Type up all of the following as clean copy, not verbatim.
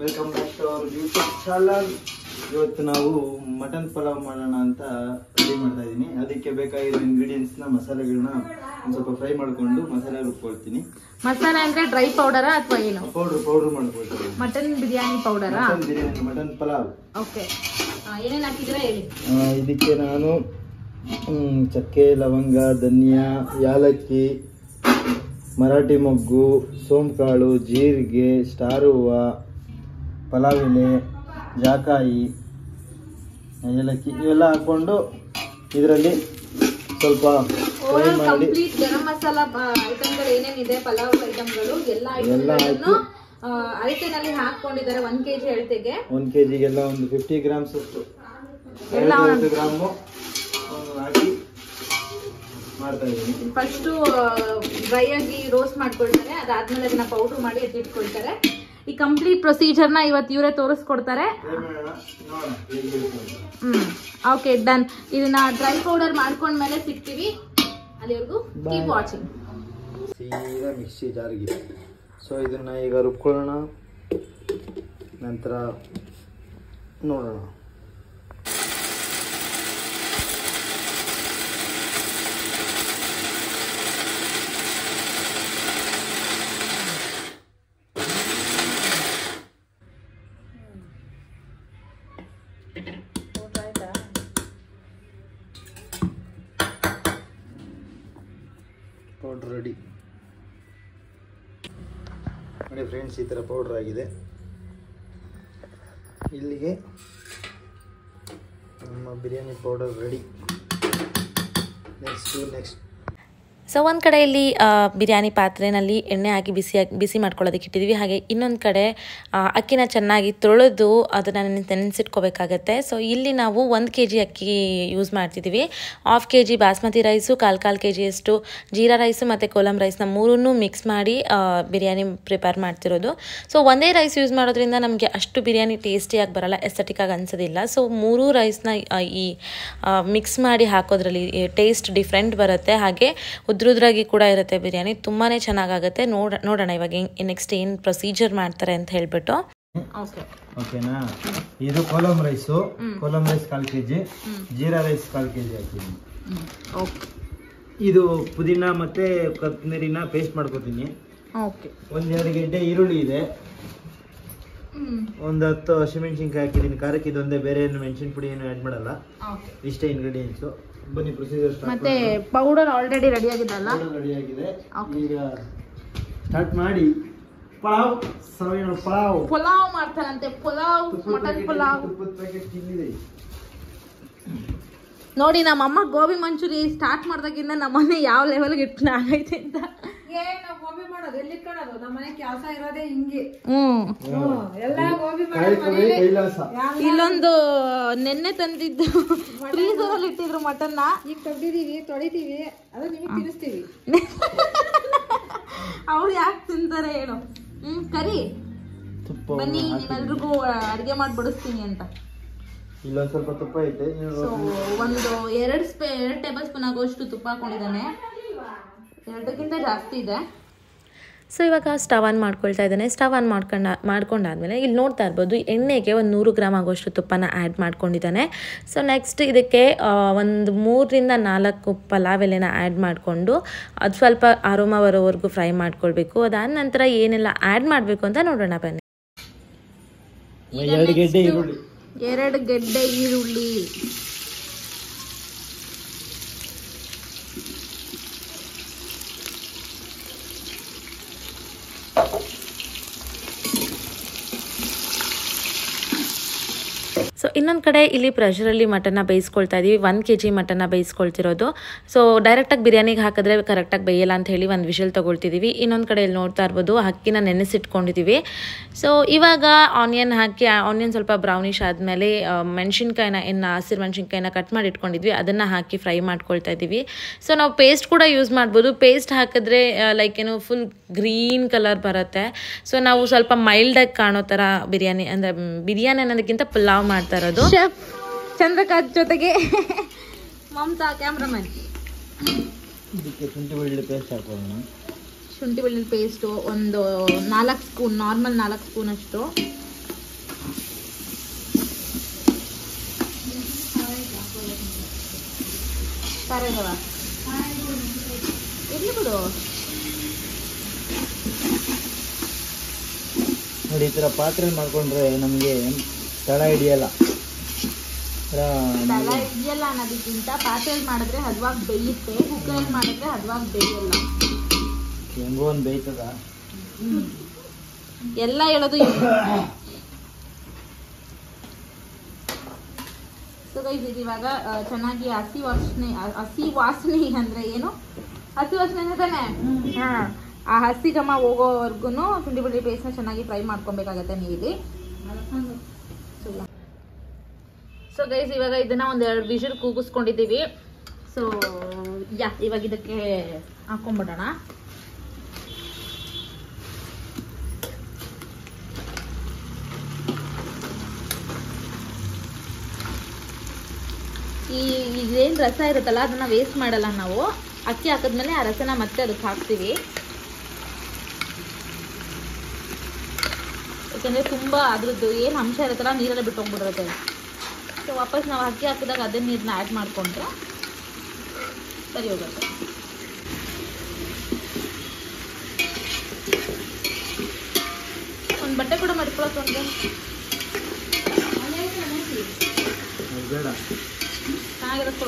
Welcome back to our YouTube channel. ಇವತ್ತು ನಾವು mutton pulao ಮಾಡೋಣ ಅಂತ ರೆಡಿ ಮಾಡ್ತಾ ಇದ್ದೀನಿ. ಅದಕ್ಕೆ ಬೇಕಾಗಿರೋ ಇಂಗ್ರೀಡಿಯೆಂಟ್ಸ್ನ ಮಸಾಲೆಗಳನ್ನ ಒಂದು ಸ್ವಲ್ಪ ಫ್ರೈ ಮಾಡಿಕೊಂಡು ಮಸಾಲೆ ರುಬ್ಕೊಳ್ತೀನಿ. ಮಸಾಲೆ ಅಂದ್ರೆ ಡ್ರೈ ಪೌಡರಾ ಅಥವಾ ಏನು? ಪೌಡರ್ ಮಾಡ್ಕೊಳ್ತೀನಿ. ಮಟನ್ ಬಿರಿಯಾನಿ ಪೌಡರಾ? ಮಟನ್ ಪಲಾವ್. ಓಕೆ, ಏನೇನು ಹಾಕಿದ್ದೀರಾ ಹೇಳಿ. ಇದಕ್ಕೆ ನಾನು ಚಕ್ಕೆ, ಲವಂಗ, ಧನಿಯಾ, ಯಾಲಕ್ಕಿ, ಮರಾಠಿ ಮೊಗ್ಗು, ಸೋಂಕಾಳು, ಜೀರಿಗೆ, ಸ್ಟಾರ್ ಹೂವು, ಪಲಾವ್ ಎಲೆ, ಜಾಕಾಯಿ, ಏಲಕ್ಕಿ ಇವೆಲ್ಲ ಹಾಕೊಂಡು ಇದರಲ್ಲಿ ಸ್ವಲ್ಪ ಫ್ರೈ ಮಾಡಿ ಕಂಪ್ಲೀಟ್ ಗರಂ ಮಸಾಲಾ ಐಟಮ್ಗಳು ಏನೇನಿದೆ ಪಲಾವ್ ಐಟಮ್ಗಳು ಎಲ್ಲ ಐಟಮ್ಗಳನ್ನು ಅಳತೆನಲ್ಲಿ ಹಾಕೊಂಡಿದ್ದಾರೆ. 1 kg ಅಳತೆಗೆ 1 kgಗೆಲ್ಲ ಒಂದು 50 ಗ್ರಾಮ್ಸ್ ಅಷ್ಟು 50 ಗ್ರಾಮು ಹಾಕಿ ಮಾಡ್ತಾ ಇದ್ದೀನಿ. ಫಸ್ಟು ಡ್ರೈ ಆಗಿ ರೋಸ್ಟ್ ಮಾಡ್ಕೊಳ್ತಾರೆ, ಅದಾದ್ಮೇಲೆ ಅದನ್ನ ಪೌಡರ್ ಮಾಡಿ ಎತ್ತಿಟ್ಕೊಳ್ತಾರೆ. ಈ ಕಂಪ್ಲೀಟ್ ಪ್ರೊಸೀಜರ್ನ ಇವತ್ತು ಇವರೇ ತೋರಿಸ್ಕೊಡ್ತಾರೆ. Okay, done. ಇದನ್ನ ಡ್ರೈ ಪೌಡರ್ ಮಾಡ್ಕೊಂಡ್ಮೇಲೆ ಸಿಗ್ತೀವಿ. ಅಲ್ಲಿವರೆಗೂ ಕೀಪ್ ವಾಚಿಂಗ್. ಸೀದಾ ಮಿಕ್ಸಿ ಜಾರಿಗೆ. ಸೊ ಇದನ್ನ ಈಗ ರುಬ್ಕೊಳ್ಳೋಣ, ನಂತರ ನೋಡೋಣ. ಪೌಡ್ರ್ ರೆಡಿ ನೋಡಿ ಫ್ರೆಂಡ್ಸ್, ಈ ಥರ ಪೌಡ್ರ್ ಆಗಿದೆ. ಇಲ್ಲಿಗೆ ನಮ್ಮ biryani powder ready. Next so ಒಂದು ಕಡೆ ಇಲ್ಲಿ ಬಿರಿಯಾನಿ ಪಾತ್ರೆಯಲ್ಲಿ ಎಣ್ಣೆ ಹಾಕಿ ಬಿಸಿ ಮಾಡ್ಕೊಳ್ಳೋದಕ್ಕೆ ಇಟ್ಟಿದ್ದೀವಿ. ಹಾಗೆ ಇನ್ನೊಂದು ಕಡೆ ಅಕ್ಕಿನ ಚೆನ್ನಾಗಿ ತೊಳೆದು ಅದನ್ನು ನೆನೆಸಿಟ್ಕೋಬೇಕಾಗತ್ತೆ. ಸೊ ಇಲ್ಲಿ ನಾವು 1 kg ಅಕ್ಕಿ ಯೂಸ್ ಮಾಡ್ತಿದ್ದೀವಿ. 1/2 kg ಬಾಸ್ಮತಿ ರೈಸು, 1/4 kg ಅಷ್ಟು ಜೀರಾ ರೈಸು ಮತ್ತು ಕೋಲಂ ರೈಸ್ನ ಮೂರನ್ನೂ ಮಿಕ್ಸ್ ಮಾಡಿ ಬಿರಿಯಾನಿ ಪ್ರಿಪೇರ್ ಮಾಡ್ತಿರೋದು. ಸೊ ಒಂದೇ ರೈಸ್ ಯೂಸ್ ಮಾಡೋದ್ರಿಂದ ನಮಗೆ ಅಷ್ಟು ಬಿರಿಯಾನಿ ಟೇಸ್ಟಿಯಾಗಿ ಬರೋಲ್ಲ, ಎಸ್ಥೆಟಿಕ್ಕಾಗಿ ಅನಿಸೋದಿಲ್ಲ. ಸೊ 3 ರೈಸ್ನ ಈ ಮಿಕ್ಸ್ ಮಾಡಿ ಹಾಕೋದ್ರಲ್ಲಿ ಟೇಸ್ಟ್ ಡಿಫ್ರೆಂಟ್ ಬರುತ್ತೆ. ಹಾಗೆ ಉದ್ರುದ್ರಾಗಿ ಕೂಡ ಇರುತ್ತೆ ಬಿರಿಯಾನಿ, ತುಂಬಾ ಚೆನ್ನಾಗಾಗುತ್ತೆ. ನೋಡೋಣ ಇವಾಗ ನೆಕ್ಸ್ಟ್ ಏನು ಪ್ರೊಸೀಜರ್ ಮಾಡ್ತಾರೆ ಅಂತ ಹೇಳ್ಬಿಟ್ಟು. ಓಕೆನಾ, ಇದು Kolam rice. Kolam rice 1/4 kg, jeera rice 1/4 kg ಹಾಕ್ತೀನಿ. ಇದು ಪುದೀನ ಮತ್ತೆ ಕೊತ್ತಂಬರಿನ ಪೇಸ್ಟ್ ಮಾಡ್ಕೋತೀನಿ. 1-2 ಗೆಡ್ಡೆ ಈರುಳ್ಳಿ ಇದೆ, ಒಂದು 10 ಹಸಿಮೆಣಸಿನ್ಕಾಯಿ ಹಾಕಿದ್ದೀನಿ. ಖಾರಕ್ಕೆ ಇದೊಂದೇ, ಬೇರೆ ಏನು ಮೆಣಸಿನ ಪುಡಿ ಏನು ಆ್ಯಡ್ ಮಾಡಲ್ಲ. ಇಷ್ಟೇ ಇಂಗ್ರೀಡಿಯೆಂಟ್ಸು. ಬನ್ನಿ ಪ್ರೊಸೀಜರ್ ಸ್ಟಾರ್ಟ್. ಮತ್ತೆ ಪೌಡರ್ ಆಲ್ರೆಡಿ ರೆಡಿ ಆಗಿದೆಲ್ಲ, ರೆಡಿ ಆಗಿದೆ. ಈಗ ಸ್ಟಾರ್ಟ್ ಮಾಡಿ. ಪಲಾವ್ ಪಲಾವ್ ಮಾಡ್ತಾರಂತೆ. ಪಲಾವ್, ಮಟನ್ ಪಲಾವ್ ನೋಡಿ. ನಮ್ಮಮ್ಮ ಗೋಬಿ ಮಂಚೂರಿ ಸ್ಟಾರ್ಟ್ ಮಾಡ್ದಾಗಿಂದ ನಮ್ಮನೆ ಯಾವ ಲೆವೆಲ್ಗೆ ಇಟ್ಟು ಆಗೈತೆ ಅಂತ. ಗೋಬಿ ಮಾಡೋದು ಎಲ್ಲಿ ಕಾಣೋದು, ನಮ್ಮನೆ ಕೆಲಸ ಇರೋದೇ ಹಿಂಗೆ. ಎಲ್ಲ ಗೋಬಿ ಇಲ್ಲೊಂದು ನೆನ್ನೆ ತಂದಿದ್ದು ಫ್ರೀಜರ್ ಅಲ್ಲಿ ಇಟ್ಟಿದ್ರು ಮಟನ್ನ. ಈಗ ತೊಳೆದಿದೀವಿ, ತೊಳಿತೀವಿ, ಅದು ನಿಮಗೆ ತಿನ್ನಿಸ್ತೀವಿ. ಅವ್ರು ಯಾಕೆ ತಿಂತಾರೆ ಹೇಳು? ಕರಿ, ಬನ್ನಿ ನೀವೆಲ್ರಿಗೂ ಅಡ್ಗೆ ಮಾಡಿ ಬಡಿಸ್ತೀನಿ ಅಂತ. ಇಲ್ಲೊಂದು ಸ್ವಲ್ಪ ತುಪ್ಪ ಐತೆ. ಸೊ ಒಂದು 2 ಟೇಬಲ್ ಸ್ಪೂನ್ ಆಗೋಷ್ಟು ತುಪ್ಪ ಹಾಕೊಂಡಿದ್ದಾನೆ. 2ಕ್ಕಿಂತ ಜಾಸ್ತಿ ಇದೆ. ಸೊ ಇವಾಗ ಸ್ಟವ್ ಆನ್ ಮಾಡ್ಕೊಳ್ತಾ ಇದ್ದಾನೆ. ಸ್ಟವ್ ಆನ್ ಮಾಡ್ಕೊಂಡಾದ್ಮೇಲೆ ಇಲ್ಲಿ ನೋಡ್ತಾ ಇರ್ಬೋದು, ಎಣ್ಣೆಗೆ ಒಂದು 100 ಗ್ರಾಮ್ ಆಗೋಷ್ಟು ತುಪ್ಪನ ಆ್ಯಡ್ ಮಾಡ್ಕೊಂಡಿದ್ದಾನೆ. ಸೊ ನೆಕ್ಸ್ಟ್ ಇದಕ್ಕೆ ಒಂದು 3-4 ಪಲಾವ್ ಎಲೆನ ಆ್ಯಡ್ ಮಾಡಿಕೊಂಡು ಅದು ಸ್ವಲ್ಪ ಅರೋಮಾ ಬರೋವರೆಗೂ ಫ್ರೈ ಮಾಡ್ಕೊಳ್ಬೇಕು. ಅದಾದ ನಂತರ ಏನೆಲ್ಲ ಆ್ಯಡ್ ಮಾಡಬೇಕು ಅಂತ ನೋಡೋಣ ಬನ್ನಿ. 2 ಗೆಡ್ಡೆ ಈರುಳ್ಳಿ, 2 ಗೆಡ್ಡೆ ಈರುಳ್ಳಿ, ಸೊ ಇನ್ನೊಂದು ಕಡೆ ಇಲ್ಲಿ ಪ್ರೆಷರಲ್ಲಿ ಮಟನ್ನ ಬೇಯಿಸ್ಕೊಳ್ತಾ ಇದ್ದೀವಿ. 1 kg ಮಟನ್ನ ಬೇಯಿಸ್ಕೊಳ್ತಿರೋದು. ಸೊ ಡೈರೆಕ್ಟಾಗಿ ಬಿರಿಯಾನಿಗೆ ಹಾಕಿದ್ರೆ ಕರೆಕ್ಟಾಗಿ ಬೇಯಲ್ಲ ಅಂತ ಹೇಳಿ ಒಂದು ವಿಷಲ್ ತೊಗೊಳ್ತಿದ್ದೀವಿ. ಇನ್ನೊಂದು ಕಡೆ ಇಲ್ಲಿ ನೋಡ್ತಾ ಇರ್ಬೋದು, ಅಕ್ಕಿನ ನೆನೆಸಿಟ್ಕೊಂಡಿದ್ದೀವಿ. ಸೊ ಇವಾಗ ಆನಿಯನ್ ಹಾಕಿ, ಆನಿಯನ್ ಸ್ವಲ್ಪ ಬ್ರೌನಿಶ್ ಆದಮೇಲೆ ಹಸಿರು ಮೆಣಸಿನ್ಕಾಯಿನ ಕಟ್ ಮಾಡಿ ಇಟ್ಕೊಂಡಿದ್ವಿ, ಅದನ್ನು ಹಾಕಿ ಫ್ರೈ ಮಾಡ್ಕೊಳ್ತಾ ಇದ್ದೀವಿ. ಸೊ ನಾವು ಪೇಸ್ಟ್ ಕೂಡ ಯೂಸ್ ಮಾಡ್ಬೋದು. ಪೇಸ್ಟ್ ಹಾಕಿದ್ರೆ ಲೈಕ್ ಏನು ಫುಲ್ ಗ್ರೀನ್ ಕಲರ್ ಬರುತ್ತೆ. ಸೊ ನಾವು ಸ್ವಲ್ಪ ಮೈಲ್ಡಾಗಿ ಕಾಣೋ ಥರ ಬಿರಿಯಾನಿ, ಅಂದರೆ ಬಿರಿಯಾನಿ ಅನ್ನೋದಕ್ಕಿಂತ ಪಲಾವ್ ಮಾಡ್ತಾ ಇರೋದು. ಚಂದ್ರಕಾಂತ್ ಜೊತೆಗೆ ಮಮತಾ ಕ್ಯಾಮ್ರಾಮನ್. ಇದಕ್ಕೆ ಶುಂಠಿ ಬೆಳ್ಳುಳ್ಳಿ ಪೇಸ್ಟ್ ಹಾಕೋಣ. ಶುಂಠಿ ಬೆಳ್ಳುಳ್ಳಿ ಪೇಸ್ಟು ಒಂದು 4 ಸ್ಪೂನ್, ನಾರ್ಮಲ್ 4 ಸ್ಪೂನ್ ಅಷ್ಟು. ಖಾರ ಇದಾವ ಇರ್ಲಿ ಬಿಡು. ನೋಡಿ ಈ ಥರ ಪಾತ್ರೆ ಮಾಡ್ಕೊಂಡ್ರೆ ನಮಗೆ ತಳ ಹಿಡಿಯಲ್ಲ. ತಳ ಹಿಡಿಯಲ್ಲ ಅನ್ನೋದಕ್ಕಿಂತ ಪಾತ್ರೆಯಲ್ಲಿ ಮಾಡಿದ್ರೆ ಹದವಾಗಿ ಬೇಯುತ್ತೆ, ಕುಕ್ಕರಲ್ಲಿ ಮಾಡಿದ್ರೆ ಹದವಾಗಿ ಬೇಯಲ್ಲ. ಹೆಂಗೋ ಒಂದು ಬೇಯ್ತದ. ಎಲ್ಲ ಹೇಳೋದು ಇದು ಇವಾಗ ಚೆನ್ನಾಗಿ ಹಸಿ ವಾಸನೆ ಅಂದ್ರೆ ಏನು, ಹಸಿ ವಾಸನೆ ಅಂದ್ರೆ ತಾನೆ, ಆ ಹಸಿ ಘಮ ಹೋಗೋವರೆಗೂ ಶುಂಠಿ ಬೆಳ್ಳುಳ್ಳಿ ಪೇಸ್ಟ್ನ ಚೆನ್ನಾಗಿ ಫ್ರೈ ಮಾಡ್ಕೊಬೇಕಾಗತ್ತೆ ನೀರಲ್ಲಿ. ಸೊ ಗೈಸ್ ಇವಾಗ ಇದನ್ನ ಒಂದೆರಡು ವಿಷಲ್ ಕೂಗಿಸ್ಕೊಂಡಿದ್ದೀವಿ. ಸೊ ಇವಾಗ ಇದಕ್ಕೆ ಹಾಕೊಂಡ್ಬಿಡೋಣ. ಇದೇನು ರಸ ಇರುತ್ತಲ್ಲ ಅದನ್ನ ವೇಸ್ಟ್ ಮಾಡಲ್ಲ ನಾವು. ಅಕ್ಕಿ ಹಾಕಿದ್ಮೇಲೆ ಆ ರಸನ ಮತ್ತೆ ಅದಕ್ಕೆ ಹಾಕ್ತೀವಿ. ಯಾಕಂದರೆ ತುಂಬ ಅದ್ರದ್ದು ಏನು ಅಂಶ ಇರುತ್ತಲ್ಲ ನೀರೆಲ್ಲ ಬಿಟ್ಟು ಹೋಗ್ಬಿಟ್ಟಿರುತ್ತೆ. ಸೊ ವಾಪಸ್ ನಾವು ಅಕ್ಕಿ ಹಾಕಿದಾಗ ಅದೇ ನೀರನ್ನ ಆ್ಯಡ್ ಮಾಡಿಕೊಂಡ್ರೆ ಸರಿ ಹೋಗುತ್ತೆ. ಒಂದು ಬಟ್ಟೆ ಕೂಡ ಮಾಡ್ಕೊಳಕ್ಕೆ ಒಂದು ಬೇಡ ಚೆನ್ನಾಗಿರುತ್ತೆ.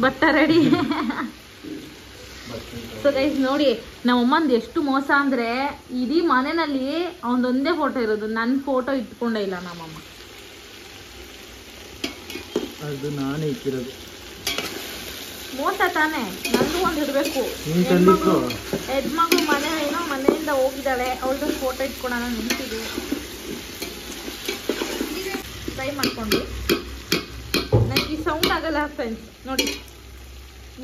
ಭತ್ತ ರೆಡಿ. ಸೊ ಗೈಸ್ ನೋಡಿ ನಮ್ಮಮ್ಮಂದು ಎಷ್ಟು ಮೋಸ ಅಂದರೆ ಇಡೀ ಮನೆಯಲ್ಲಿ ಅವನದೊಂದೇ ಫೋಟೋ ಇರೋದು, ನನ್ನ ಫೋಟೋ ಇಟ್ಕೊಂಡೇ ಇಲ್ಲ ನಮ್ಮಮ್ಮ. ಅದು ನಾನೇ ಇಕ್ಕಿರೋದು. ಮೋಸ ತಾನೆ, ನಂದು ಒಂದು ಇರಬೇಕು. ಹೆಣ್ಮಗಳು ಮನೆಯಿಂದ ಹೋಗಿದ್ದಾಳೆ, ಅವಳದು ಫೋಟೋ ಇಟ್ಕೊಳ್ಳೋಣ ನಿಂತಿದ್ದು ಟ್ರೈ ಮಾಡ್ಕೊಂಡು. ನನಗೆ ಈ ಸೌಂಡ್ ಆಗಲ್ಲ ಫ್ರೆಂಡ್ಸ್, ನೋಡಿ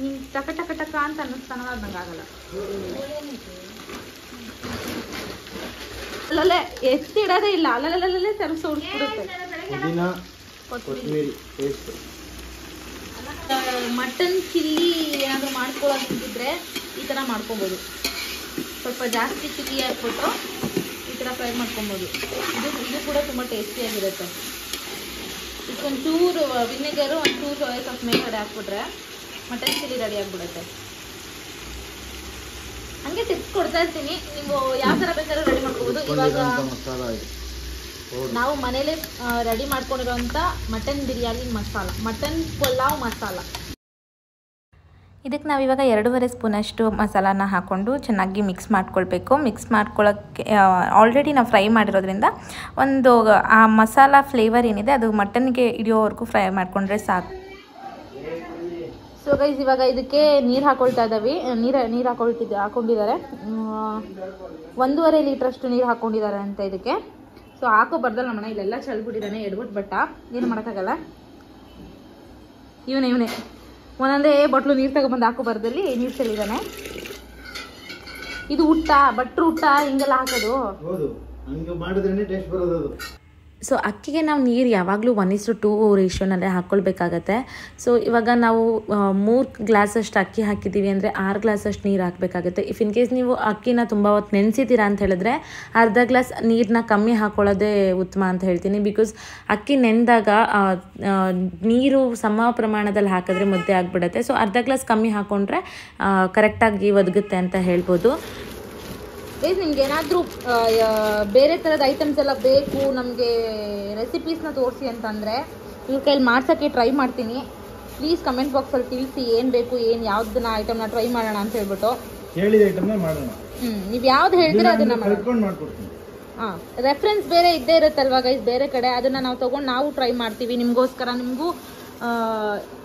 ನೀನು ಟಕ ಟಕ ಟಕ ಅಂತ ಅನ್ನಿಸ್ತಾನಲ್ಲ ನಂಗೆ ಆಗಲ್ಲ. ಅಲ್ಲಲ್ಲೇ ಎತ್ತಿಡೋದೇ ಇಲ್ಲ, ಅಲ್ಲಲ್ಲೇ ಸರಸು ಹೊಡ್ಸ್ಬಿಡುತ್ತೆ. ಕೊತ್ತಂಬರಿ ಪೇಸ್ಟ್. ಮಟನ್ ಚಿಲ್ಲಿ ಏನಾದರೂ ಮಾಡ್ಕೊಳ್ಳೋದಿದ್ರೆ ಈ ಥರ ಮಾಡ್ಕೊಬೋದು. ಸ್ವಲ್ಪ ಜಾಸ್ತಿ ಚಿಲ್ಲಿ ಹಾಕ್ಬಿಟ್ಟು ಈ ಥರ ಫ್ರೈ ಮಾಡ್ಕೊಬೋದು. ಇದು ಕೂಡ ತುಂಬ ಟೇಸ್ಟಿಯಾಗಿರುತ್ತೆ. ಇದಕ್ಕೊಂಚೂರು ವಿನೆಗರು, ಒಂಚೂರು ಸೋಯಾ ಸಾಸ್ ಮೇಲ್ಗಡೆ ಹಾಕ್ಬಿಟ್ರೆ ಮಟನ್ ಚಿಲ್ಲಿ ರೆಡಿ ಆಗಿಬಿಡುತ್ತೆ. ಹಂಗೆ ಟಿಪ್ಸ್ ಕೊಡ್ತಾ ಇರ್ತೀನಿ, ನೀವು ಯಾವ ಥರ ಬೇಕಾದ್ರೂ ರೆಡಿ ಮಾಡ್ಕೋಬೋದು. ಇವಾಗ ನಾವು ಮನೇಲೆ ರೆಡಿ ಮಾಡ್ಕೊಂಡಿರೋಂಥ ಮಟನ್ ಬಿರಿಯಾನಿ ಮಸಾಲ, ಮಟನ್ ಪಲಾವ್ ಮಸಾಲ. ಇದಕ್ಕೆ ನಾವಿವಾಗ 2.5 ಸ್ಪೂನಷ್ಟು ಮಸಾಲಾನ ಹಾಕ್ಕೊಂಡು ಚೆನ್ನಾಗಿ ಮಿಕ್ಸ್ ಮಾಡ್ಕೊಳ್ಬೇಕು. ಮಿಕ್ಸ್ ಮಾಡ್ಕೊಳ್ಳೋಕ್ಕೆ ಆಲ್ರೆಡಿ ನಾವು ಫ್ರೈ ಮಾಡಿರೋದ್ರಿಂದ ಒಂದು ಆ ಮಸಾಲ ಫ್ಲೇವರ್ ಏನಿದೆ ಅದು ಮಟನ್ಗೆ ಹಿಡಿಯೋವರೆಗೂ ಫ್ರೈ ಮಾಡಿಕೊಂಡ್ರೆ ಸಾಕು. ಸೊ ಗೈಸ್ ಇವಾಗ ಇದಕ್ಕೆ ನೀರು ಹಾಕೊಳ್ತಾ ಇದ್ದಾವೆ. ನೀರು ಹಾಕೊಂಡಿದ್ದಾರೆ. 1.5 ಲೀಟ್ರಷ್ಟು ನೀರು ಹಾಕ್ಕೊಂಡಿದ್ದಾರೆ ಅಂತ ಇದಕ್ಕೆ. ಸೊ ಹಾಕೋಬಾರ್ದಲ್ಲ ನಮ್ಮಣ್ಣ, ಇಲ್ಲೆಲ್ಲ ಚಲ್ಬಿಟ್ಟಿದ್ದಾನೆ, ಎಡ್ಬಿಟ್ಟು ಬಟ್ಟ, ಏನು ಮಾಡೋಕ್ಕಾಗಲ್ಲ. ಇವನೇ ಒಂದೊಂದೇ ಬಟ್ಲು ನೀರು ತಗೊಬಂದು ಹಾಕೋಬಾರ್ದಲ್ಲಿ ನೀರು ಚೆಲ್ಲಿದ್ದಾನೆ. ಇದು ಊಟ ಭಟ್ರು ಊಟ ಹಿಂಗೆಲ್ಲ ಹಾಕೋದು. ಸೊ ಅಕ್ಕಿಗೆ ನಾವು ನೀರು ಯಾವಾಗಲೂ 1:2 ರೇಷಿಯೋನಲ್ಲೇ ಹಾಕ್ಕೊಳ್ಬೇಕಾಗತ್ತೆ. ಸೊ ಇವಾಗ ನಾವು 3 ಗ್ಲಾಸಷ್ಟು ಅಕ್ಕಿ ಹಾಕಿದ್ದೀವಿ ಅಂದರೆ 6 ಗ್ಲಾಸಷ್ಟು ನೀರು ಹಾಕಬೇಕಾಗುತ್ತೆ. ಇಫ್ ಇನ್ ಕೇಸ್ ನೀವು ಅಕ್ಕಿನ ತುಂಬ ಹೊತ್ತು ನೆನೆಸಿದ್ದೀರಾ ಅಂತ ಹೇಳಿದ್ರೆ ಅರ್ಧ ಗ್ಲಾಸ್ ನೀರನ್ನ ಕಮ್ಮಿ ಹಾಕ್ಕೊಳ್ಳೋದೇ ಉತ್ತಮ ಅಂತ ಹೇಳ್ತೀನಿ. ಬಿಕಾಸ್ ಅಕ್ಕಿ ನೆನೆದಾಗ ನೀರು ಸಮ ಪ್ರಮಾಣದಲ್ಲಿ ಹಾಕಿದ್ರೆ ಮುದ್ದೆ ಆಗಿಬಿಡುತ್ತೆ. ಸೊ ಅರ್ಧ ಗ್ಲಾಸ್ ಕಮ್ಮಿ ಹಾಕ್ಕೊಂಡ್ರೆ ಕರೆಕ್ಟಾಗಿ ಒದಗುತ್ತೆ ಅಂತ ಹೇಳ್ಬೋದು. ನಿಮ್ಗೆ ಏನಾದರೂ ಬೇರೆ ಥರದ ಐಟಮ್ಸ್ ಎಲ್ಲ ಬೇಕು, ನಮಗೆ ರೆಸಿಪೀಸ್ನ ತೋರಿಸಿ ಅಂತಂದರೆ ಇವ್ರ ಕೈಲಿ ಮಾಡ್ಸೋಕ್ಕೆ ಟ್ರೈ ಮಾಡ್ತೀನಿ. ಪ್ಲೀಸ್ ಕಮೆಂಟ್ ಬಾಕ್ಸಲ್ಲಿ ತಿಳಿಸಿ ಏನು ಬೇಕು, ಯಾವುದನ್ನ ಐಟಮ್ನ ಟ್ರೈ ಮಾಡೋಣ ಅಂತ ಹೇಳ್ಬಿಟ್ಟು. ನೀವು ಯಾವ್ದು ಹೇಳ್ತೀರಾ ಅದನ್ನು ಮಾಡ್ಕೊಡ್ತೀನಿ. ಹಾಂ, ರೆಫರೆನ್ಸ್ ಬೇರೆ ಇದ್ದೇ ಇರುತ್ತಲ್ವ ಗೈಸ್ ಬೇರೆ ಕಡೆ, ಅದನ್ನು ನಾವು ತೊಗೊಂಡು ನಾವು ಟ್ರೈ ಮಾಡ್ತೀವಿ. ನಿಮಗೋಸ್ಕರ ನಿಮಗೂ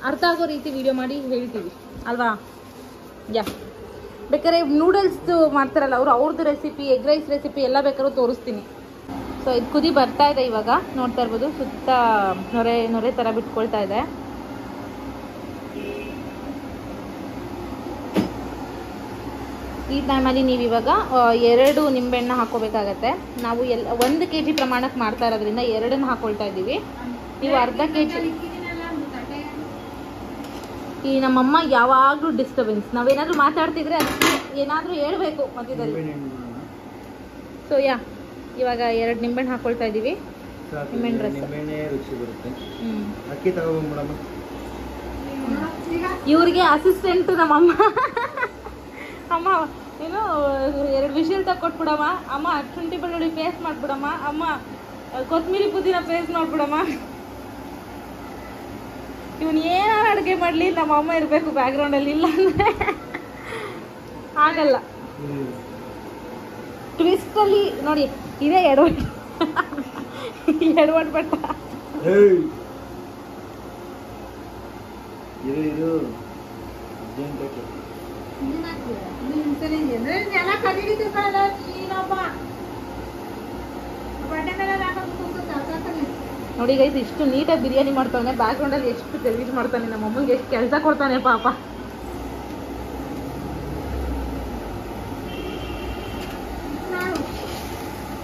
ಅರ್ಥ ಆಗೋ ರೀತಿ ವಿಡಿಯೋ ಮಾಡಿ ಹೇಳ್ತೀವಿ ಅಲ್ವಾ. ಬೇಕಾದ್ರೆ ನೂಡಲ್ಸ್ದು ಮಾಡ್ತಾರಲ್ಲ ಅವ್ರದ್ದು ರೆಸಿಪಿ, ಎಗ್ ರೈಸ್ ರೆಸಿಪಿ ಎಲ್ಲ ಬೇಕಾದ್ರೂ ತೋರಿಸ್ತೀನಿ. ಸೊ ಇದು ಕುದಿ ಬರ್ತಾ ಇದೆ, ಇವಾಗ ನೋಡ್ತಾ ಇರ್ಬೋದು ಸುತ್ತ ನೊರೆ ಥರ ಬಿಟ್ಕೊಳ್ತಾ ಇದೆ. ಈ ಟೈಮಲ್ಲಿ ನೀವು ಇವಾಗ 2 ನಿಂಬೆಹಣ್ಣು ಹಾಕೋಬೇಕಾಗತ್ತೆ. ನಾವು 1 kg ಪ್ರಮಾಣಕ್ಕೆ ಮಾಡ್ತಾ ಇರೋದ್ರಿಂದ 2 ಹಾಕೊಳ್ತಾ ಇದ್ದೀವಿ. ನೀವು ಅರ್ಧ kg ಈ ನಮ್ಮಮ್ಮ ಯಾವಾಗಲೂ ಡಿಸ್ಟರ್ಬೆನ್ಸ್. ನಾವೇನಾದರೂ ಮಾತಾಡ್ತಿದ್ರೆ ಅದಕ್ಕೆ ಏನಾದರೂ ಹೇಳ್ಬೇಕು ಮಧ್ಯದಲ್ಲಿ. ಸೊ ಇವಾಗ 2 ನಿಂಬೆಹಣ್ಣು ಹಾಕೊಳ್ತಾ ಇದ್ದೀವಿ. ನಿಂಬೆಹಣ್ಣು ರಸ, ನಿಂಬೆಹಣ್ಣೆ ರುಚಿ ಬರುತ್ತೆ. ಅಕ್ಕಿ ತಗೊಂಡ್ಬಿಡಮ್ಮ. ಇವ್ರಿಗೆ ಅಸಿಸ್ಟೆಂಟ್ ನಮ್ಮಮ್ಮ. ಅಮ್ಮ ಏನು 2 ವಿಷಲ್ ತಗೊಟ್ಬಿಡಮ್ಮ, ಅಮ್ಮ ಶುಂಠಿ ಬೆಳ್ಳುಳ್ಳಿ ಪೇಸ್ಟ್ ಮಾಡ್ಬಿಡಮ್ಮ, ಅಮ್ಮ ಕೊತ್ತಂಬರಿ ಪುದೀನ ಪೇಸ್ಟ್ ಮಾಡ್ಬಿಡಮ್ಮ. ಇವನು ಏನಾರು ಅಡುಗೆ ಮಾಡಲಿ ನಮ್ಮ ಅಮ್ಮ ಇರಬೇಕು ಬ್ಯಾಕ್ಗ್ರೌಂಡಲ್ಲಿ, ಇಲ್ಲ ಅಂದರೆ ಆಗಲ್ಲ. ಟ್ವಿಸ್ಟಲ್ಲಿ ನೋಡಿ ಇದೇ ಎಡವಟ್ ಬಟ್ಟ. ನೋಡಿ ಗೈಸ್, ಇಷ್ಟು ನೀಟಾಗಿ ಬಿರಿಯಾನಿ ಮಾಡ್ತಾನೆ, ಬ್ಯಾಕ್ಗ್ರೌಂಡಲ್ಲಿ ಎಷ್ಟು ಗಲೀಜ್ ಮಾಡ್ತಾನೆ, ನಮ್ಮ ಅಮ್ಮನಿಗೆ ಎಷ್ಟು ಕೆಲಸ ಕೊಡ್ತಾನೆ ಪಾಪ.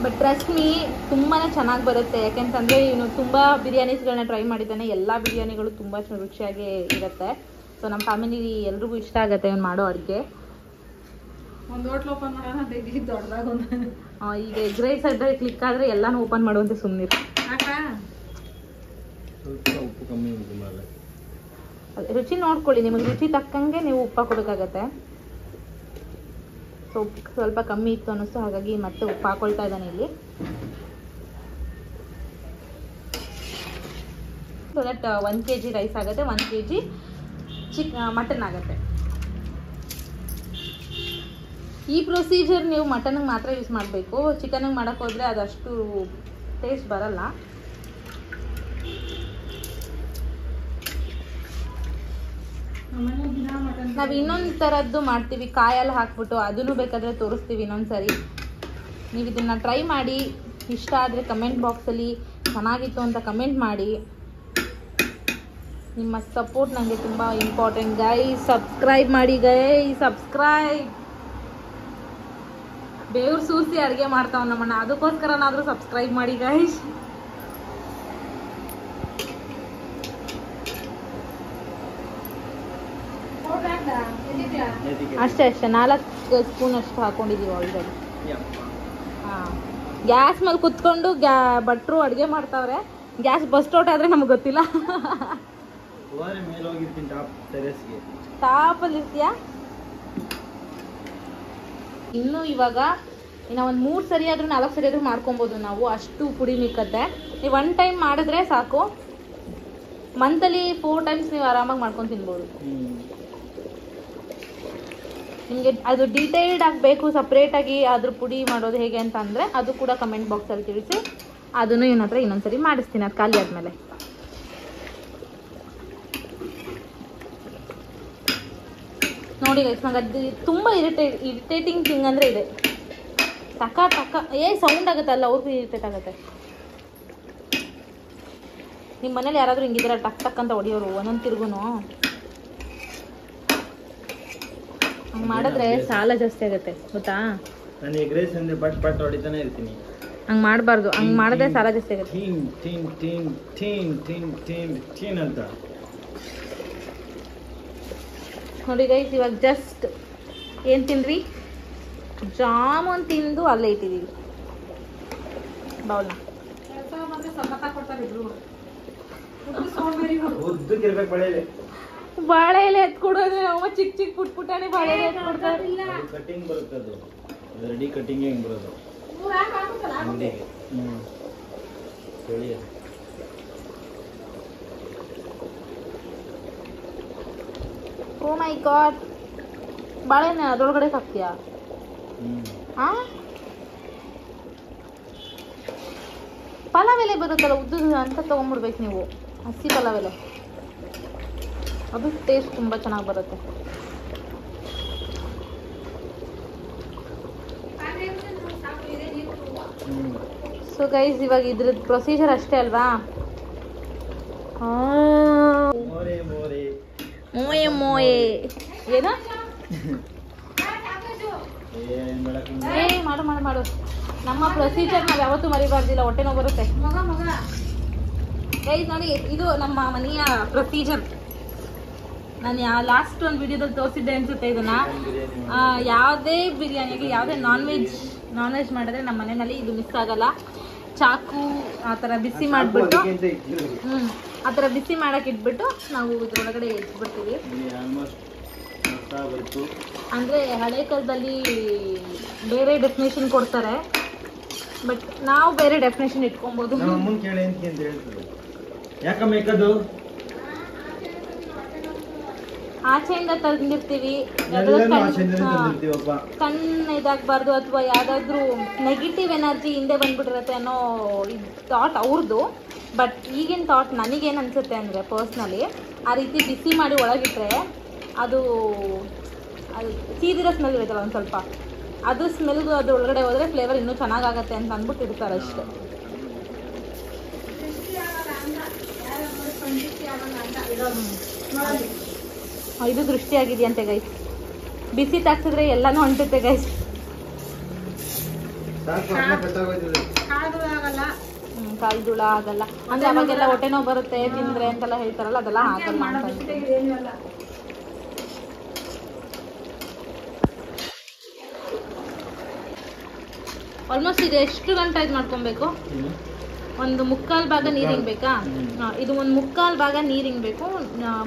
ಬಟ್ ಟ್ರಸ್ಟ್ ಮೀ ತುಂಬಾ ಚೆನ್ನಾಗಿ ಬರುತ್ತೆ. ಯಾಕೆಂತಂದರೆ ಇವನು ತುಂಬ ಬಿರಿಯಾನೀಸ್ಗಳನ್ನ ಟ್ರೈ ಮಾಡಿದ್ದಾನೆ. ಎಲ್ಲ ಬಿರಿಯಾನಿಗಳು ತುಂಬ ರುಚಿಯಾಗಿ ಇರುತ್ತೆ. ಸೊ ನಮ್ಮ ಫ್ಯಾಮಿಲಿ ಎಲ್ರಿಗೂ ಇಷ್ಟ ಆಗುತ್ತೆ ಇವನು ಮಾಡೋ ಅಡುಗೆ. ಒಂದು ಹೋಟ್ಲ್ ಓಪನ್ ಮಾಡೋಣ ದೊಡ್ಡದಾಗ ಈಗ ಎಗ್ ರೈಸ್ ಅಡ್ಡ ಕ್ಲಿಕ್ ಆದರೆ ಎಲ್ಲಾನು ಓಪನ್ ಮಾಡುವಂತೆ ಸುಮ್ಮನಿರು. ಉಪ್ಪು ಕಮ್ಮಿ ರುಚಿ ನೋಡ್ಕೊಳ್ಳಿ, ನಿಮಗೆ ರುಚಿ ತಕ್ಕಂಗೆ ನೀವು ಉಪ್ಪು ಹಾಕೋಬೇಕಾಗತ್ತೆ. ಸೊ ಉಪ್ಪು ಸ್ವಲ್ಪ ಕಮ್ಮಿ ಇತ್ತು ಅನ್ನಿಸ್ತು, ಹಾಗಾಗಿ ಮತ್ತೆ ಉಪ್ಪು ಹಾಕೊಳ್ತಾ ಇದ್ದಾನೆ ಇಲ್ಲಿ. ಸೊ ದಟ್ 1 kg ರೈಸ್ ಆಗುತ್ತೆ, 1 kg ಮಟನ್ ಆಗುತ್ತೆ. ಈ ಪ್ರೊಸೀಜರ್ ನೀವು ಮಟನ್ಗೆ ಮಾತ್ರ ಯೂಸ್ ಮಾಡಬೇಕು. ಚಿಕನ್ಗೆ ಮಾಡೋಕ್ಕೆ ಹೋದರೆ ಅದಷ್ಟು ಟೇಸ್ಟ್ ಬರಲ್ಲ. ನಾವು ಇನ್ನೊಂದು ಥರದ್ದು ಮಾಡ್ತೀವಿ, ಕಾಯಲ್ಲಿ ಹಾಕ್ಬಿಟ್ಟು, ಅದನ್ನು ಬೇಕಾದರೆ ತೋರಿಸ್ತೀವಿ ಇನ್ನೊಂದ್ಸರಿ. ನೀವು ಇದನ್ನು ಟ್ರೈ ಮಾಡಿ, ಇಷ್ಟ ಆದರೆ ಕಮೆಂಟ್ ಬಾಕ್ಸಲ್ಲಿ ಚೆನ್ನಾಗಿತ್ತು ಅಂತ ಕಮೆಂಟ್ ಮಾಡಿ. ನಿಮ್ಮ ಸಪೋರ್ಟ್ ನನಗೆ ತುಂಬ ಇಂಪಾರ್ಟೆಂಟ್ ಗೈಸ್. ಸಬ್ಸ್ಕ್ರೈಬ್ ಮಾಡಿ ಗೈಸ್, ಸಬ್ಸ್ಕ್ರೈಬ್. ಬೇವ್ರು ಸೂಸಿ ಅಡುಗೆ ಮಾಡ್ತಾವ ನಮ್ಮಣ್ಣ, ಅದಕ್ಕೋಸ್ಕರನಾದರೂ ಸಬ್ಸ್ಕ್ರೈಬ್ ಮಾಡಿ ಗೈಸ್. ಅಷ್ಟೇ 4 ಸ್ಪೂನ್ ಅಷ್ಟು ಹಾಕೊಂಡಿದ್ದೀವಿ ಆಲ್ರೆಡಿ. ಹಾಂ, ಗ್ಯಾಸ್ ಮೇಲೆ ಕುತ್ಕೊಂಡು ಭಟ್ರು ಅಡುಗೆ ಮಾಡ್ತಾವ್ರೆ. ಗ್ಯಾಸ್ ಬಸ್ಟ್ ಔಟ್ ಆದರೆ ನಮ್ಗೆ ಗೊತ್ತಿಲ್ಲ. ಟಾಪಲ್ಲಿ ಇರ್ತೀಯಾ? ಇನ್ನು ಇವಾಗ ಇನ್ನು ಒಂದು 3 ಸರಿ ಆದರೂ 4 ಸರಿ ಆದರೂ ಮಾಡ್ಕೊಬೋದು ನಾವು, ಅಷ್ಟು ಪುಡಿ ಮಿಕ್ಕತ್ತೆ. ನೀವು 1 ಟೈಮ್ ಮಾಡಿದ್ರೆ ಸಾಕು, ಮಂತಲ್ಲಿ 4 ಟೈಮ್ಸ್ ನೀವು ಆರಾಮಾಗಿ ಮಾಡ್ಕೊಂಡು ತಿನ್ಬೋದು. ನಿಮಗೆ ಅದು ಡೀಟೇಲ್ಡ್ ಆಗಬೇಕು, ಸಪ್ರೇಟಾಗಿ ಅದ್ರ ಪುಡಿ ಮಾಡೋದು ಹೇಗೆ ಅಂತ ಅಂದರೆ ಅದು ಕೂಡ ಕಮೆಂಟ್ ಬಾಕ್ಸಲ್ಲಿ ತಿಳಿಸಿ. ಅದನ್ನು ಇವನ ಹತ್ರ ಇನ್ನೊಂದ್ಸರಿ ಮಾಡಿಸ್ತೀನಿ, ಅದು ಖಾಲಿ ಆದಮೇಲೆ. ನೋಡಿ ಗೈಸ್, ನಂಗೆ ಅದು ತುಂಬ ಇರಿಟೇಟಿಂಗ್ ಥಿಂಗ್ ಅಂದರೆ ಇದೆ. ಟಕ ಸೌಂಡ್ ಆಗುತ್ತೆ ಅಲ್ಲ, ಅವ್ರಿಗೂ ಇರಿಟೇಟ್ ಆಗುತ್ತೆ. ನಿಮ್ಮ ಮನೇಲಿ ಯಾರಾದರೂ ಹಿಂಗಿದ್ದೀರ ಟಕ್ ಅಂತ ಹೊಡಿಯೋರು ಒಂದೊಂದು ತಿರ್ಗು? ಹಂಗೆ ಮಾಡಿದ್ರೆ ಸಾಲ ಜಾಸ್ತಿ ಆಗುತ್ತೆ ಗೊತ್ತಾ? ನಾನು ಎಗ್ ರೈಸ್ ಅಂದ್ರೆ ಬಟ್ ಹೊಡಿತಾನೆ ಇರ್ತೀನಿ. ಹಂಗೆ ಮಾಡಬಾರ್ದು, ಹಂಗೆ ಮಾಡಿದ್ರೆ ಸಾಲ ಜಾಸ್ತಿ ಆಗುತ್ತೆ. ಟೀನ್ ಅಂತ ನೋಡಿ ಗೈಸ್. ಇವಾಗ ಜಸ್ಟ್ ಏನು ತಿಂದ್ರಿ? ಜಾಮೂನ್ ತಿಂದು ಅಲ್ಲೇ ಇಟ್ಟಿದ್ದೀವಿ ಬೌಲ್ನ. ಬಾಳೆ ಎಲೆ ಎತ್ಕೊಡೋದು ಅವ ಚಿಕ್ಕ ಪುಟ್ಟಾನೆ ಬಾಳೆ ಎಲೆ ಎತ್ಕೊಡ್ತಾರೆ. ಕಟಿಂಗ್ ಬರುತ್ತೆ, ಅದು ರೆಡಿ ಕಟಿಂಗ್ ಹೆಂಗ್ ಬರೋದು ಅಂಗಡಿಗೆ. ಓ ಮೈ ಗಾಡ್, ಬಾಳೆನ ಅದರೊಳಗಡೆ ಹಾಕ್ತೀಯಾ? ಪಲಾವ್ ಎಲೆ ಬರುತ್ತಲ್ಲ ಉದ್ದುದು ಅಂತ ತೊಗೊಂಡ್ಬಿಡ್ಬೇಕು ನೀವು, ಹಸಿ ಪಲಾವ್ ಎಲೆ. ಅದು ಟೇಸ್ಟ್ ತುಂಬ ಚೆನ್ನಾಗಿ ಬರುತ್ತೆ. ಸೊ ಗೈಸ್, ಇವಾಗ ಇದ್ರದ್ದು ಪ್ರೊಸೀಜರ್ ಅಷ್ಟೇ ಅಲ್ವಾ? ಮೋಯೆ ಏನು? ಮಾಡು. ನಮ್ಮ ಪ್ರೊಸೀಜರ್ ನಾವು ಯಾವತ್ತೂ ಮರಿಬಾರ್ದಿಲ್ಲ, ಹೊಟ್ಟೆ ನೋವು ಬರುತ್ತೆ. ಗೈಸ್ ನೋಡಿ, ಇದು ನಮ್ಮ ಮನೆಯ ಪ್ರೊಸೀಜರ್. ನಾನು ಲಾಸ್ಟ್ ಒಂದು ವಿಡಿಯೋದಲ್ಲಿ ತೋರಿಸಿದ್ದೆ ಅನ್ಸುತ್ತೆ ಇದನ್ನ. ಯಾವುದೇ ಬಿರಿಯಾನಿಗೆ ಯಾವುದೇ ನಾನ್ ವೆಜ್ ಮಾಡಿದ್ರೆ ನಮ್ಮ ಮನೆಯಲ್ಲಿ ಇದು ಮಿಸ್ ಆಗಲ್ಲ. ಚಾಕು ಆ ಥರ ಬಿಸಿ ಮಾಡಿಬಿಟ್ಟು ಆ ಥರ ಬಿಸಿ ಮಾಡಕ್ಕೆ ಇಟ್ಬಿಟ್ಟು ನಾವು ಇದ್ರೊಳಗಡೆ ಇಟ್ಬಿಡ್ತೀವಿ. ಅಂದರೆ ಹಳೆ ಕಾಲದಲ್ಲಿ ಬೇರೆ ಡೆಫಿನೇಷನ್ ಕೊಡ್ತಾರೆ, ಬಟ್ ನಾವು ಬೇರೆ ಡೆಫಿನೇಷನ್ ಇಟ್ಕೊಬೋದು. ಆಚೆಯಿಂದ ತಂದಿರ್ತೀವಿ, ಕಣ್ಣು ಇದಾಗಬಾರ್ದು ಅಥವಾ ಯಾವ್ದಾದ್ರು ನೆಗೆಟಿವ್ ಎನರ್ಜಿ ಹಿಂದೆ ಬಂದ್ಬಿಟ್ಟಿರತ್ತೆ ಅನ್ನೋ ಥಾಟ್ ಅವ್ರದ್ದು. ಬಟ್ ಈಗಿನ ಥಾಟ್ ನನಗೇನು ಅನ್ಸುತ್ತೆ ಅಂದರೆ ಪರ್ಸ್ನಲಿ ಆ ರೀತಿ ಬಿಸಿ ಮಾಡಿ ಒಳಗಿಟ್ರೆ ಅದು ಸೀದಿರೋ ಸ್ಮೆಲ್ ಇರುತ್ತಲ್ಲ ಒಂದು ಸ್ವಲ್ಪ, ಅದು ಸ್ಮೆಲ್ಗೂ ಅದು ಒಳಗಡೆ ಹೋದರೆ ಫ್ಲೇವರ್ ಇನ್ನೂ ಚೆನ್ನಾಗಾಗತ್ತೆ ಅಂತ ಅಂದ್ಬಿಟ್ಟು ಇರ್ತಾರೆ ಅಷ್ಟೇ. ಇದು ದೃಷ್ಟಿಯಾಗಿದೆಯಂತೆ ಗೈಸ್. ಬಿಸಿ ತಾಕ್ಸಿದ್ರೆ ಎಲ್ಲಾನು ಹೊಂಟುತ್ತೆ ಗೈಸ್. ಕಾಲ್ದುಳ ಆಗಲ್ಲ ಅಂದ್ರೆ ಅವಾಗೆಲ್ಲ ಹೊಟ್ಟೆ ನೋವು ಬರುತ್ತೆ ತಿಂದ್ರೆ ಅಂತೆಲ್ಲ ಹೇಳ್ತಾರಲ್ಲ, ಅದೆಲ್ಲ ಆಗಲ್ಲ ಅಂತ. ಆಲ್ಮೋಸ್ಟ್ ಇದು ಎಷ್ಟು ಗಂಟೆ ಇದು ಮಾಡ್ಕೊಬೇಕು? ಒಂದು ಮುಕ್ಕಾಲು ಭಾಗ ನೀರು ಹಿಂಗಬೇಕಾ? ಇದು ಒಂದು ಮುಕ್ಕಾಲು ಭಾಗ ನೀರು ಹಿಂಗಬೇಕು.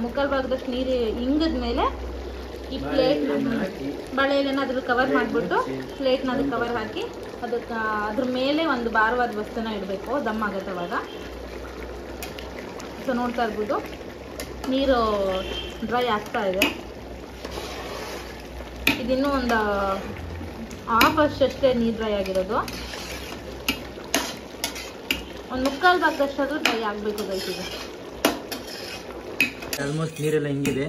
ಮುಕ್ಕಾಲು ಭಾಗದಷ್ಟು ನೀರು ಹಿಂಗಿದ್ಮೇಲೆ ಈ ಪ್ಲೇಟ್ ಬಳೆ ಎಲೆನ ಅದ್ರ ಕವರ್ ಮಾಡಿಬಿಟ್ಟು ಪ್ಲೇಟ್ನ ಅದಕ್ಕೆ ಕವರ್ ಹಾಕಿ ಅದಕ್ಕೆ ಅದ್ರ ಮೇಲೆ ಒಂದು ಭಾರವಾದ ವಸ್ತುನ ಇಡಬೇಕು, ದಮ್ ಆಗುತ್ತೆ ಅವಾಗ. ಸೊ ನೋಡ್ತಾ ಇರ್ಬೋದು ನೀರು ಡ್ರೈ ಆಗ್ತಾ ಇದೆ. ಇದಿನ್ನೂ ಒಂದು ಹಾಫ್ ಅಷ್ಟೇ ನೀರು ಡ್ರೈ ಆಗಿರೋದು. ಒಂದು ಮುಕ್ಕಾಲು ಭಾಗದಷ್ಟಾದ್ರೂ ಡ್ರೈ ಆಗಬೇಕು ಗೈಸ್. ಇದು ಆಲ್ಮೋಸ್ಟ್ ನೀರೆಲ್ಲ ಹಿಂಗಿದೆ.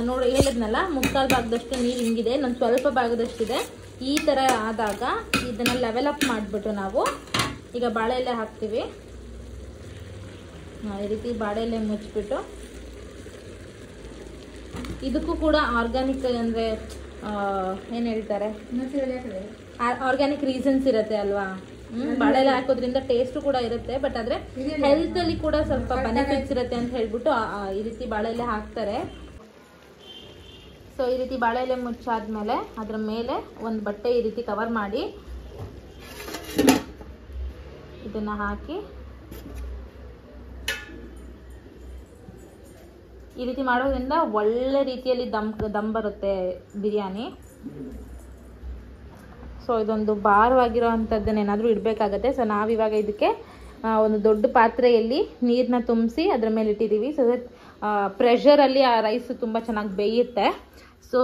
ನೋಡಿ ಹೇಳಿದ್ನಲ್ಲ, ಮುಕ್ಕಾಲು ಭಾಗದಷ್ಟು ನೀರು ಹಿಂಗಿದೆ, ನಾನು ಸ್ವಲ್ಪ ಭಾಗದಷ್ಟಿದೆ. ಈ ಥರ ಆದಾಗ ಇದನ್ನು ಲೆವೆಲ್ ಅಪ್ ಮಾಡಿಬಿಟ್ಟು ನಾವು ಈಗ ಬಾಳೆ ಎಲೆ ಹಾಕ್ತೀವಿ. ಈ ರೀತಿ ಬಾಳೆ ಎಲೆ ಮುಚ್ಚಿಬಿಟ್ಟು ಇದಕ್ಕೂ ಕೂಡ ಆರ್ಗ್ಯಾನಿಕ್ ಅಂದರೆ ಏನು ಹೇಳ್ತಾರೆ, ಆರ್ಗ್ಯಾನಿಕ್ ರೀಸನ್ಸ್ ಇರುತ್ತೆ ಅಲ್ವಾ. ಬಾಳೆ ಎಲೆ ಹಾಕೋದ್ರಿಂದ ಟೇಸ್ಟು ಕೂಡ ಇರುತ್ತೆ, ಬಟ್ ಆದರೆ ಹೆಲ್ತಲ್ಲಿ ಕೂಡ ಸ್ವಲ್ಪ ಬೆನಿಫಿಟ್ಸ್ ಇರುತ್ತೆ ಅಂತ ಹೇಳ್ಬಿಟ್ಟು ಈ ರೀತಿ ಬಾಳೆ ಎಲೆ ಹಾಕ್ತಾರೆ. ಸೊ ಈ ರೀತಿ ಬಾಳೆ ಎಲೆ ಮುಚ್ಚಾದ್ಮೇಲೆ ಅದ್ರ ಮೇಲೆ ಒಂದು ಬಟ್ಟೆ ಈ ರೀತಿ ಕವರ್ ಮಾಡಿ ಇದನ್ನು ಹಾಕಿ ಈ ರೀತಿ ಮಾಡೋದ್ರಿಂದ ಒಳ್ಳೆ ರೀತಿಯಲ್ಲಿ ದಮ್ ಬರುತ್ತೆ ಬಿರಿಯಾನಿ. ಸೊ ಇದೊಂದು ಭಾರವಾಗಿರೋ ಅಂಥದ್ದನ್ನೇನಾದರೂ ಇಡಬೇಕಾಗತ್ತೆ. ಸೊ ನಾವಿವಾಗ ಇದಕ್ಕೆ ಒಂದು ದೊಡ್ಡ ಪಾತ್ರೆಯಲ್ಲಿ ನೀರನ್ನ ತುಂಬಿಸಿ ಅದ್ರ ಮೇಲೆ ಇಟ್ಟಿದ್ದೀವಿ. ಸೊ ದಟ್ ಪ್ರೆಷರಲ್ಲಿ ಆ ರೈಸ್ ತುಂಬ ಚೆನ್ನಾಗಿ ಬೇಯುತ್ತೆ. ಸೊ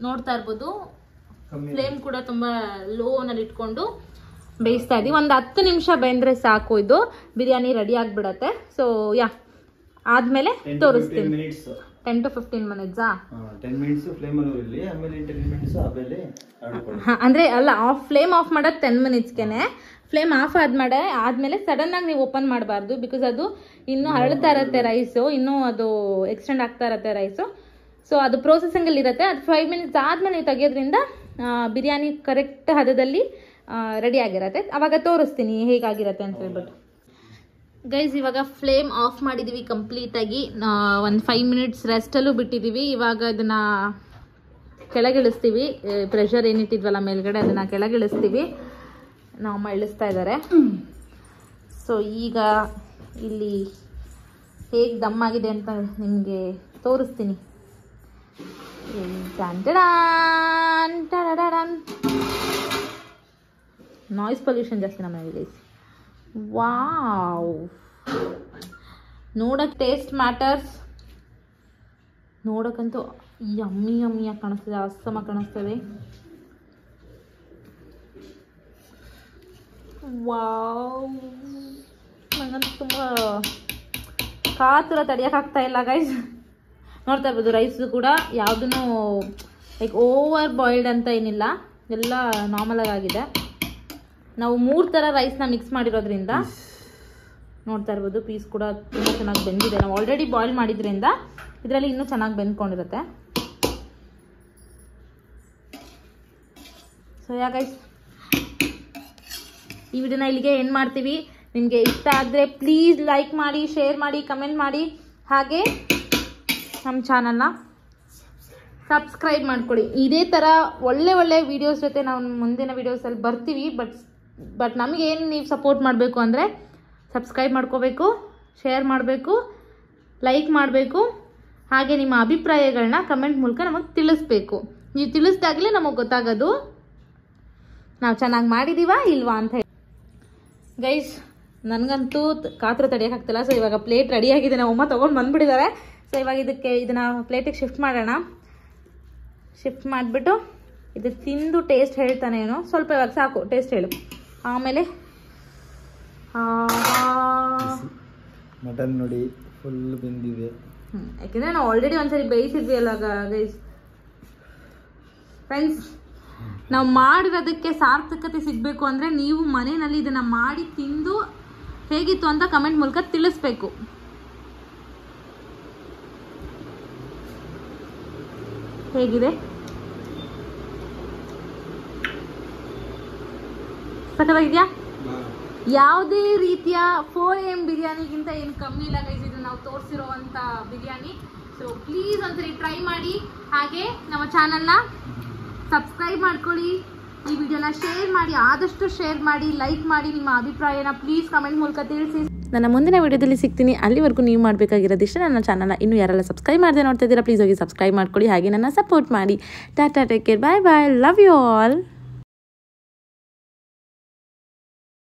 ನೋಡ್ತಾ ಇರ್ಬೋದು ಫ್ಲೇಮ್ ಕೂಡ ತುಂಬ ಲೋನಲ್ಲಿ ಇಟ್ಕೊಂಡು ಬೇಯಿಸ್ತಾ ಇದ್ದೀವಿ. ಒಂದು 10 ನಿಮಿಷ ಬೆಂದರೆ ಸಾಕು, ಇದು ಬಿರಿಯಾನಿ ರೆಡಿ ಆಗಿಬಿಡತ್ತೆ. ಸೊ ಯಾ ಆದ್ಮೇಲೆ ತೋರಿಸ್ತೀನಿ. 10 to 15 minutes. 10 minutes ಫ್ಲೇಮ್ ಅಲ್ಲಿ ಇರಲಿ, ಆಮೇಲೆ 10 minutes ಆಮೇಲೆ ಅಂದ್ರೆ ಅಲ್ಲ, ಫ್ಲೇಮ್ ಆಫ್ ಮಾಡೋದು 10 minutesಗೆನೆ. ಫ್ಲೇಮ್ ಆಫ್ ಆದ್ಮೇಲೆ ಸಡನ್ ಆಗಿ ನೀವು ಓಪನ್ ಮಾಡಬಾರ್ದು, ಬಿಕಾಸ್ ಅದು ಇನ್ನೂ ಹರಳ್ತಾ ಇರುತ್ತೆ ರೈಸು, ಇನ್ನೂ ಅದು ಎಕ್ಸ್ಟೆಂಡ್ ಆಗ್ತಾ ಇರುತ್ತೆ ರೈಸು. ಸೊ ಅದು ಪ್ರೊಸೆಸಿಂಗಲ್ಲಿ ಇರುತ್ತೆ. ಅದು 5 minutes ಆದ್ಮೇಲೆ ನೀವು ತೆಗೆಯೋದ್ರಿಂದ ಬಿರಿಯಾನಿ ಕರೆಕ್ಟ್ ಹದದಲ್ಲಿ ರೆಡಿ ಆಗಿರತ್ತೆ. ಅವಾಗ ತೋರಿಸ್ತೀನಿ ಹೇಗಾಗಿರತ್ತೆ ಅಂತ ಹೇಳ್ಬಿಟ್ಟು. ಗೈಸ್ ಇವಾಗ ಫ್ಲೇಮ್ ಆಫ್ ಮಾಡಿದ್ದೀವಿ ಕಂಪ್ಲೀಟಾಗಿ. ಒಂದು 5 minutes ರೆಸ್ಟಲ್ಲೂ ಬಿಟ್ಟಿದ್ದೀವಿ. ಇವಾಗ ಇದನ್ನು ಕೆಳಗಿಳಿಸ್ತೀವಿ. ಪ್ರೆಷರ್ ಏನಿಟ್ಟಿದ್ವಲ್ಲ ಮೇಲ್ಗಡೆ ಅದನ್ನು ಕೆಳಗಿಳಿಸ್ತೀವಿ. ನಮ್ಮ ಇಳಿಸ್ತಾ ಇದ್ದಾರೆ. ಸೊ ಈಗ ಇಲ್ಲಿ ಹೇಗೆ ದಮ್ ಆಗಿದೆ ಅಂತ ನಿಮಗೆ ತೋರಿಸ್ತೀನಿ. ನಾಯ್ಸ್ ಪೊಲ್ಯೂಷನ್ ಜಾಸ್ತಿ ನಮ್ಮ ಮನೇಲಿ. ವಾವ್, ನೋಡಕ್ಕೆ ಟೇಸ್ಟ್ ಮ್ಯಾಟರ್ಸ್. ನೋಡೋಕ್ಕಂತೂ ಯಮ್ಮಿಯಾಗಿ ಕಾಣಿಸ್ತದೆ, ಅಸಮಾಗಿ ಕಾಣಿಸ್ತದೆ. ವಾವ್, ನಂಗಂತೂ ತುಂಬ ಕಾತುರ ತಡೆಯೋಕ್ಕಾಗ್ತಾ ಇಲ್ಲ ಗೈಸ್. ನೋಡ್ತಾ ಇರ್ಬೋದು ರೈಸು ಕೂಡ ಯಾವುದೂ ಲೈಕ್ ಓವರ್ ಬಾಯ್ಲ್ಡ್ ಅಂತ ಏನಿಲ್ಲ, ಎಲ್ಲ ನಾರ್ಮಲಾಗಿ ಆಗಿದೆ. ನಾವು 3 ಥರ ರೈಸ್ನ ಮಿಕ್ಸ್ ಮಾಡಿರೋದ್ರಿಂದ ನೋಡ್ತಾ ಇರ್ಬೋದು ಪೀಸ್ ಕೂಡ ತುಂಬ ಚೆನ್ನಾಗಿ ಬೆಂದಿದೆ. ನಾವು ಆಲ್ರೆಡಿ ಬಾಯ್ಲ್ ಮಾಡಿದ್ರಿಂದ ಇದರಲ್ಲಿ ಇನ್ನೂ ಚೆನ್ನಾಗಿ ಬೆಂದ್ಕೊಂಡಿರುತ್ತೆ. ಸೊ ಗೈಸ್ ಈ ವಿಡಿಯೋನ ಇಲ್ಲಿಗೆ ಎಂಡ್ ಮಾಡ್ತೀವಿ. ನಿಮಗೆ ಇಷ್ಟ ಆದರೆ ಪ್ಲೀಸ್ ಲೈಕ್ ಮಾಡಿ, ಶೇರ್ ಮಾಡಿ, ಕಮೆಂಟ್ ಮಾಡಿ. ಹಾಗೆ ನಮ್ಮ ಚಾನಲ್ನ ಸಬ್ಸ್ಕ್ರೈಬ್ ಮಾಡ್ಕೊಳ್ಳಿ. ಇದೇ ಥರ ಒಳ್ಳೆ ಒಳ್ಳೆ ವೀಡಿಯೋಸ್ ಜೊತೆ ನಾವು ಮುಂದಿನ ವೀಡಿಯೋಸಲ್ಲಿ ಬರ್ತೀವಿ. ಬಟ್ ನಮಗೇನು ನೀವು ಸಪೋರ್ಟ್ ಮಾಡಬೇಕು ಅಂದರೆ ಸಬ್ಸ್ಕ್ರೈಬ್ ಮಾಡ್ಕೋಬೇಕು, ಶೇರ್ ಮಾಡಬೇಕು, ಲೈಕ್ ಮಾಡಬೇಕು. ಹಾಗೆ ನಿಮ್ಮ ಅಭಿಪ್ರಾಯಗಳನ್ನ ಕಮೆಂಟ್ ಮೂಲಕ ನಮಗೆ ತಿಳಿಸ್ಬೇಕು. ನೀವು ತಿಳಿಸ್ದಾಗಲೇ ನಮಗೆ ಗೊತ್ತಾಗೋದು ನಾವು ಚೆನ್ನಾಗಿ ಮಾಡಿದ್ದೀವಾ ಇಲ್ವಾ ಅಂತ ಹೇಳಿ. ಗೈಸ್, ನನಗಂತೂ ಕಾತ್ರ ತಡೆಯೋಕ್ಕಾಗ್ತಿಲ್ಲ. ಸೊ ಇವಾಗ ಪ್ಲೇಟ್ ರೆಡಿಯಾಗಿದೆ, ನಮ್ಮಮ್ಮ ತೊಗೊಂಡು ಬಂದುಬಿಟ್ಟಿದ್ದಾರೆ. ಸೊ ಇವಾಗ ಇದನ್ನು ಪ್ಲೇಟಿಗೆ ಶಿಫ್ಟ್ ಮಾಡೋಣ. ಶಿಫ್ಟ್ ಮಾಡಿಬಿಟ್ಟು ಇದು ತಿಂದು ಟೇಸ್ಟ್ ಹೇಳ್ತಾನೆ ಏನೋ ಸ್ವಲ್ಪ. ಇವಾಗ ಸಾಕು, ಟೇಸ್ಟ್ ಹೇಳು. ಆಮೇಲೆ ಮಟನ್ ನೋಡಿ ಫುಲ್ ಬೆಂದಿದೆ. ಯಾಕೆಂದರೆ ನಾವು ಆಲ್ರೆಡಿ ಒಂದ್ಸರಿ ಬೇಯಿಸಿದ್ವಿ ಅಲ್ಲ ಗೈಸ್. ಫ್ರೆಂಡ್ಸ್, ನಾವು ಮಾಡಿರೋದಕ್ಕೆ ಸಾರ್ಥಕತೆ ಸಿಗಬೇಕು ಅಂದರೆ ನೀವು ಮನೆಯಲ್ಲಿ ಇದನ್ನು ಮಾಡಿ ತಿಂದು ಹೇಗಿತ್ತು ಅಂತ ಕಮೆಂಟ್ ಮೂಲಕ ತಿಳಿಸ್ಬೇಕು. ಹೇಗಿದೆ? ಸಕ್ಕತ್ತಾಗಿದೆಯಾ? ಯಾವುದೇ ರೀತಿಯ 4am ಬಿರಿಯಾನಿಗಿಂತ ಏನು ಕಮ್ಮಿ ಇಲ್ಲ ಗೈಸ್. ಇದು ನಾವು ತೋರಿಸಿರುವಂಥ ಬಿರಿಯಾನಿ. ಸೊ ಪ್ಲೀಸ್ ಒಂದ್ಸರಿ ಟ್ರೈ ಮಾಡಿ. ಹಾಗೆ ನಮ್ಮ ಚಾನಲ್ನ ಸಬ್ಸ್ಕ್ರೈಬ್ ಮಾಡ್ಕೊಳ್ಳಿ, ಈ ವಿಡಿಯೋನ ಶೇರ್ ಮಾಡಿ, ಆದಷ್ಟು ಶೇರ್ ಮಾಡಿ, ಲೈಕ್ ಮಾಡಿ. ನಿಮ್ಮ ಅಭಿಪ್ರಾಯನ ಪ್ಲೀಸ್ ಕಮೆಂಟ್ ಮೂಲಕ ತಿಳಿಸಿ. ನನ್ನ ಮುಂದಿನ ವಿಡಿಯೋದಲ್ಲಿ ಸಿಗ್ತೀನಿ. ಅಲ್ಲಿವರೆಗೂ ನೀವು ಮಾಡಬೇಕಾಗಿರೋದಿಷ್ಟು ನನ್ನ ಚಾನಲ್ನ ಇನ್ನೂ ಯಾರೆಲ್ಲ ಸಬ್ಸ್ಕ್ರೈಬ್ ಮಾಡದೆ ನೋಡ್ತಾ ಇದ್ದೀರಾ ಪ್ಲೀಸ್ ಹೋಗಿ ಸಬ್ಸ್ಕ್ರೈಬ್ ಮಾಡ್ಕೊಳ್ಳಿ. ಹಾಗೆ ನನ್ನ ಸಪೋರ್ಟ್ ಮಾಡಿ. Tata, take care, bye bye, love you all.